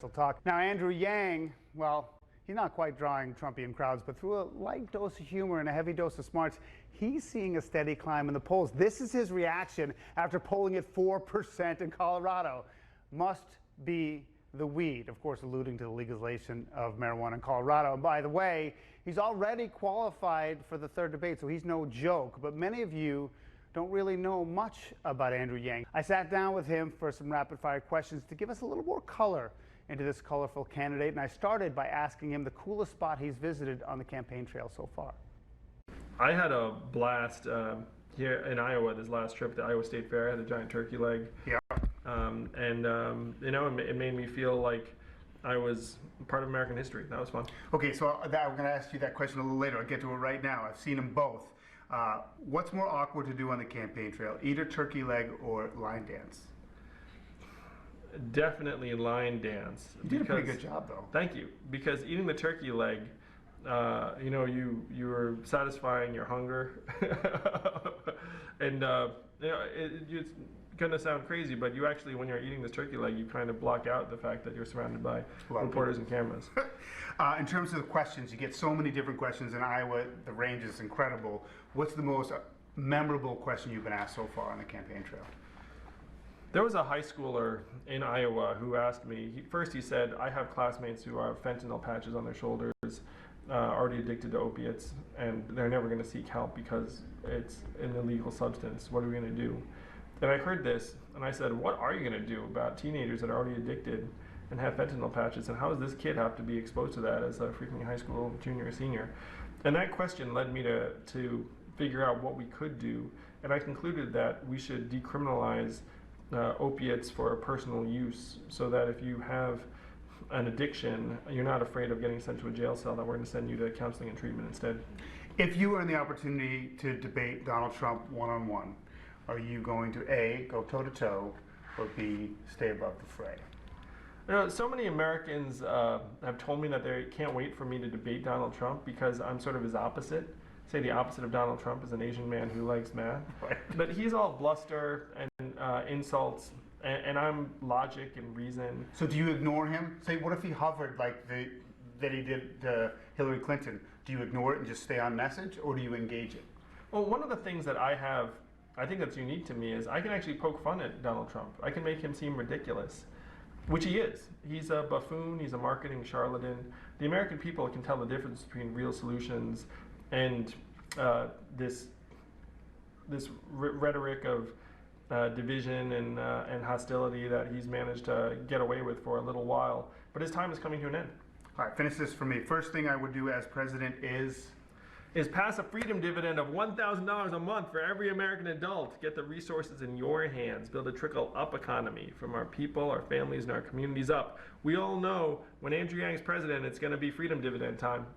Talk. Now, Andrew Yang, well, he's not quite drawing Trumpian crowds, but through a light dose of humor and a heavy dose of smarts, he's seeing a steady climb in the polls. This is his reaction after polling at 4% in Colorado. Must be the weed, of course, alluding to the legalization of marijuana in Colorado. And by the way, he's already qualified for the third debate, so he's no joke. But many of you don't really know much about Andrew Yang. I sat down with him for some rapid-fire questions to give us a little more color into this colorful candidate, and I started by asking him the coolest spot he's visited on the campaign trail so far. I had a blast here in Iowa this last trip, the Iowa State Fair. I had a giant turkey leg. Yeah. You know, it made me feel like I was part of American history. That was fun. Okay, so I'm going to ask you that question a little later. I'll get to it right now. I've seen them both. What's more awkward to do on the campaign trail, eat a turkey leg or line dance? Definitely line dance. You did a pretty good job, though. Thank you. Because eating the turkey leg, you know, you were satisfying your hunger, and you know, it's going to sound crazy, but you actually, when you're eating this turkey leg, you kind of block out the fact that you're surrounded by reporters and cameras. In terms of the questions, you get so many different questions in Iowa. The range is incredible. What's the most memorable question you've been asked so far on the campaign trail? There was a high schooler in Iowa who asked me, first he said, I have classmates who have fentanyl patches on their shoulders, already addicted to opiates, and they're never going to seek help because it's an illegal substance. What are we going to do? And I heard this, and I said, what are you going to do about teenagers that are already addicted and have fentanyl patches, and how does this kid have to be exposed to that as a freaking high school junior or senior? And that question led me to figure out what we could do, and I concluded that we should decriminalize opiates for personal use, so that if you have an addiction, you're not afraid of getting sent to a jail cell, that we're going to send you to counseling and treatment instead. If you were in the opportunity to debate Donald Trump one-on-one, are you going to A, go toe-to-toe, or B, stay above the fray? You know, so many Americans have told me that they can't wait for me to debate Donald Trump because I'm sort of his opposite. Say the opposite of Donald Trump is an Asian man who likes math. Right. But he's all bluster and insults, and I'm logic and reason. So do you ignore him? Say, what if he hovered like that he did Hillary Clinton? Do you ignore it and just stay on message, or do you engage it? Well, one of the things that I think that's unique to me is I can actually poke fun at Donald Trump. I can make him seem ridiculous, which he is. He's a buffoon, he's a marketing charlatan. The American people can tell the difference between real solutions and this rhetoric of division and hostility that he's managed to get away with for a little while. But his time is coming to an end. All right, finish this for me. First thing I would do as president is pass a freedom dividend of $1,000 a month for every American adult. Get the resources in your hands. Build a trickle-up economy from our people, our families, and our communities up. We all know when Andrew Yang's president, it's going to be freedom dividend time.